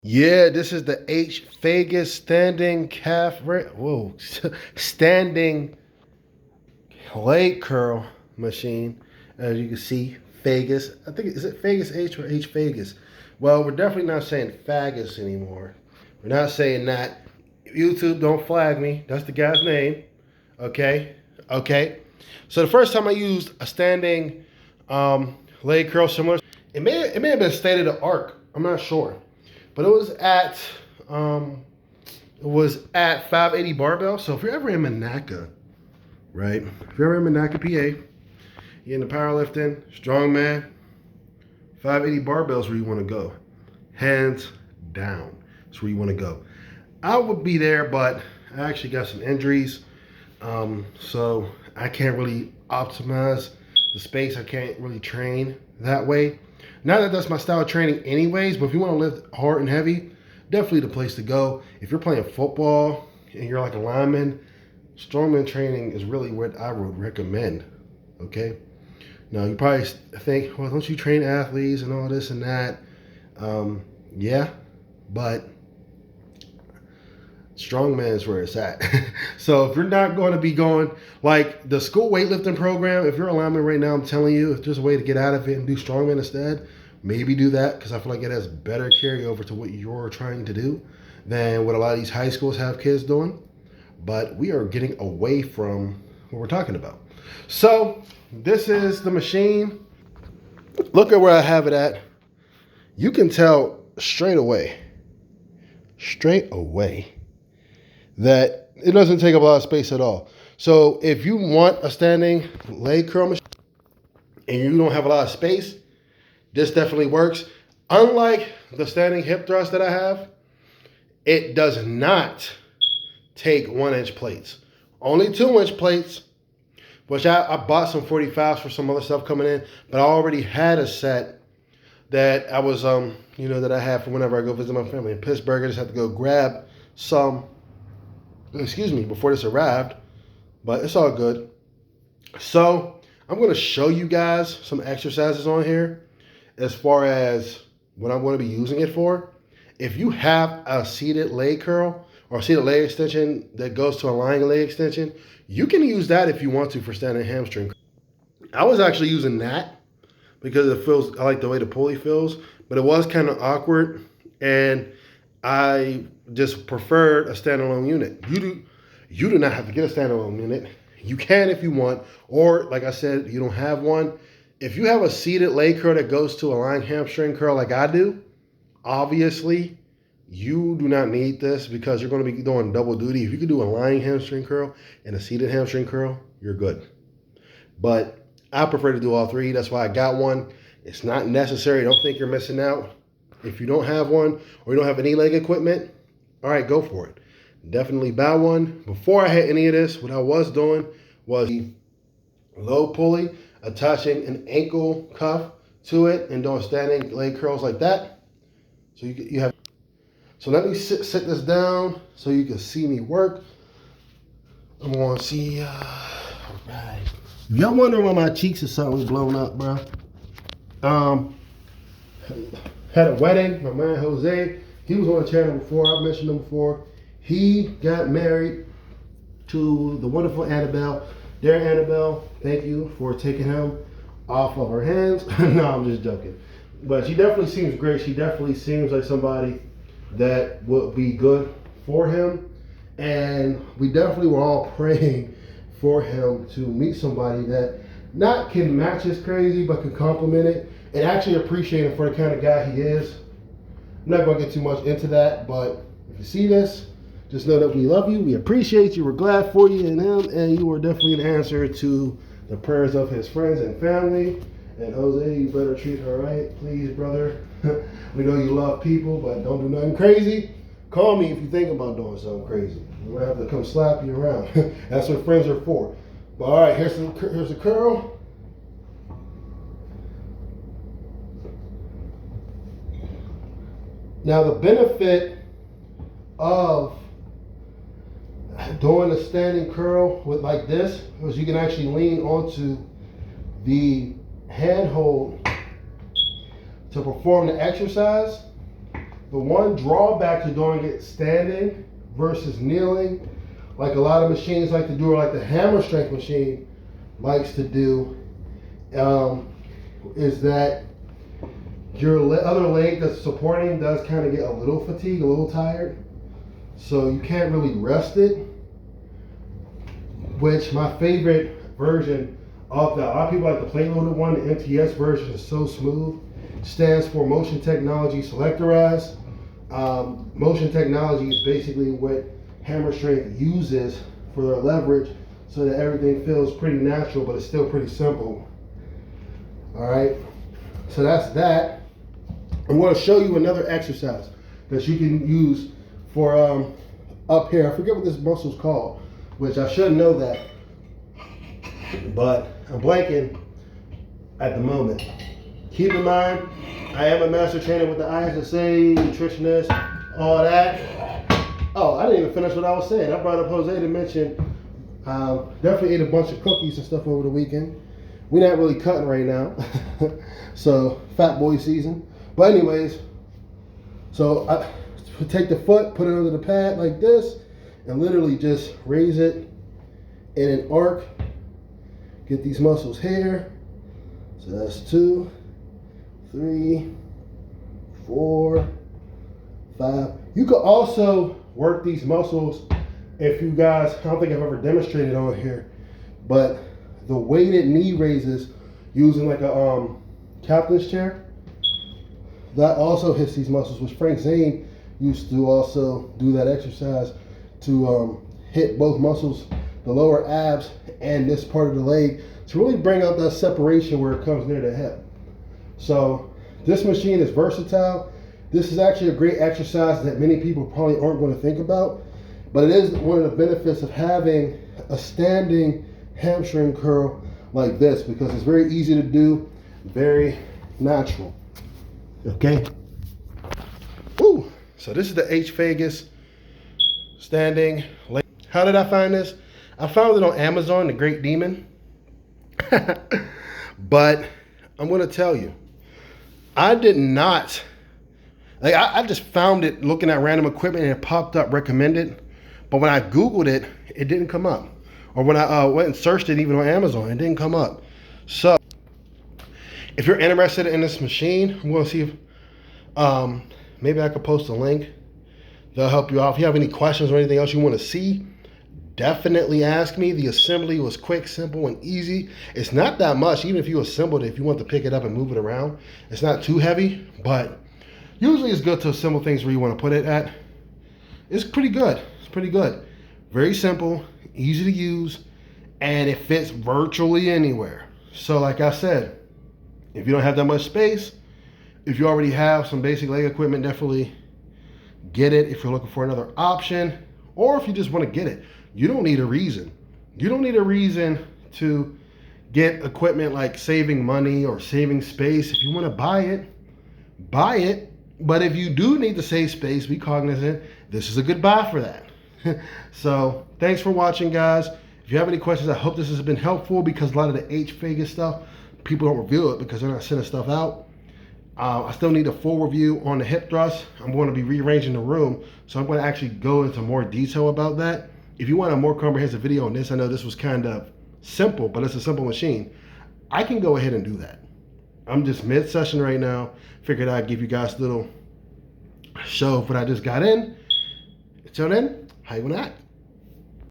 Yeah, this is the Fagus standing leg curl machine. As you can see, Fagus. I think is it Fagus H or H Fagus? Well, we're definitely not saying Fagus anymore. We're not saying that. YouTube, don't flag me. That's the guy's name. Okay, okay. So the first time I used a standing leg curl similar, it may have been state of the art. I'm not sure, but um, it was at 580 barbell. So if you're ever in Monaca, right? If you're ever in Monaca, PA, you're into powerlifting, strongman, 580 barbells where you want to go. Hands down, that's where you want to go. I would be there, but I actually got some injuries, so I can't really optimize the space. I can't really train that way. Not that that's my style of training anyways, but if you want to lift hard and heavy, definitely the place to go. If you're playing football and you're like a lineman, strongman training is really what I would recommend, okay? Now, you probably think, well, don't you train athletes and all this and that? Yeah, but strongman is where it's at. So if you're not going to be going like the school weightlifting program, if you're a lineman right now, I'm telling you, if there's a way to get out of it and do strongman instead, maybe do that, because I feel like it has better carryover to what you're trying to do than what a lot of these high schools have kids doing. But we are getting away from what we're talking about. So this is the machine. Look at where I have it at. You can tell straight away that it doesn't take up a lot of space at all. So if you want a standing leg curl machine and you don't have a lot of space, this definitely works. Unlike the standing hip thrust that I have, it does not take 1-inch plates. Only 2-inch plates, which I bought some 45s for some other stuff coming in, but I already had a set that I was, that I have for whenever I go visit my family in Pittsburgh. I just had to go grab some, before this arrived, but it's all good. So I'm going to show you guys some exercises on here as far as what I'm going to be using it for. If you have a seated leg curl or seated leg extension that goes to a lying leg extension, you can use that if you want to for standing hamstring. I was actually using that because I like the way the pulley feels, but it was kind of awkward, and I just preferred a standalone unit. You do not have to get a standalone unit. You can if you want, or like I said, you don't have one. If you have a seated leg curl that goes to a lying hamstring curl like I do, obviously you do not need this because you're going to be doing double duty. If you could do a lying hamstring curl and a seated hamstring curl, you're good. But I prefer to do all three. That's why I got one. It's not necessary. Don't think you're missing out. If you don't have one or you don't have any leg equipment, all right, go for it. Definitely buy one. Before I had any of this, what I was doing was the low pulley, attaching an ankle cuff to it and doing standing leg curls like that. So you have. So let me sit this down so you can see me work. I'm going to see. All right. If y'all wondering why my cheeks are suddenly blown up, bro. Had a wedding. My man Jose, he was on the channel before. I've mentioned him before. He got married to the wonderful Annabelle. Dear Annabelle, thank you for taking him off of our hands. No, I'm just joking. But she definitely seems great. She definitely seems like somebody that would be good for him. And we definitely were all praying for him to meet somebody that not can match his crazy, but can complement it and actually appreciate him for the kind of guy he is. I'm not going to get too much into that, but if you see this, just know that we love you, we appreciate you, we're glad for you and him, and you are definitely an answer to the prayers of his friends and family. And Jose, you better treat her right, please, brother. We know you love people, but don't do nothing crazy. Call me if you think about doing something crazy. I'm gonna have to come slap you around. That's what friends are for. But all right, here's a curl. Now the benefit of doing a standing curl with like this is you can actually lean onto the handhold to perform the exercise. The one drawback to doing it standing versus kneeling, like a lot of machines like to do, or like the hammer strength machine likes to do, is that your other leg that's supporting does kind of get a little fatigued, a little tired. So you can't really rest it, which my favorite version of that, a lot of people like the plate loaded one, the MTS version is so smooth. Stands for Motion Technology Selectorized. Motion technology is basically what hammer strength uses for their leverage, so that everything feels pretty natural, but it's still pretty simple. All right, so that's that. I'm going to show you another exercise that you can use for up here. I forget what this muscle's called, which I should know that, but I'm blanking at the moment. Keep in mind, I am a master trainer with the ISSA, nutritionist, all that. Oh, I didn't even finish what I was saying. I brought up Jose to mention, definitely ate a bunch of cookies and stuff over the weekend. We're not really cutting right now, so fat boy season. But anyways, so I take the foot, put it under the pad like this, and literally just raise it in an arc. Get these muscles here. So that's 2, 3, 4, 5. You could also work these muscles if you guys, I don't think I've ever demonstrated on here, but the weighted knee raises using like a captain's chair, that also hits these muscles, which Frank Zane used to also do that exercise to hit both muscles, the lower abs and this part of the leg, to really bring out that separation where it comes near the hip. So this machine is versatile. This is actually a great exercise that many people probably aren't going to think about, but it is one of the benefits of having a standing hamstring curl like this, because it's very easy to do, very natural. Okay. Woo. So this is the Fagus standing leg. How did I find this? I found it on Amazon, the Great Demon. But I'm going to tell you, I did not, like I just found it looking at random equipment and it popped up recommended. But when I Googled it, it didn't come up. Or when I went and searched it even on Amazon, it didn't come up. So if you're interested in this machine, I'm going to see if maybe I could post a link. They'll help you out. If you have any questions or anything else you want to see, definitely ask me. The assembly was quick, simple, and easy. It's not that much, even if you assembled it, if you want to pick it up and move it around. It's not too heavy, but usually it's good to assemble things where you want to put it at. It's pretty good. It's pretty good. Very simple, easy to use, and it fits virtually anywhere. So like I said, if you don't have that much space, if you already have some basic leg equipment, definitely get it if you're looking for another option, or if you just want to get it. You don't need a reason. You don't need a reason to get equipment like saving money or saving space. If you want to buy it, buy it. But if you do need to save space, be cognizant, this is a good buy for that. So thanks for watching, guys. If you have any questions, I hope this has been helpful, because a lot of the Fagus stuff, people don't reveal it because they're not sending stuff out. I still need a full review on the hip thrust. I'm going to be rearranging the room, so I'm going to actually go into more detail about that. If you want a more comprehensive video on this, I know this was kind of simple, but it's a simple machine. I can go ahead and do that. I'm just mid-session right now. Figured I'd give you guys a little show of what I just got in. Until then, how you want to act?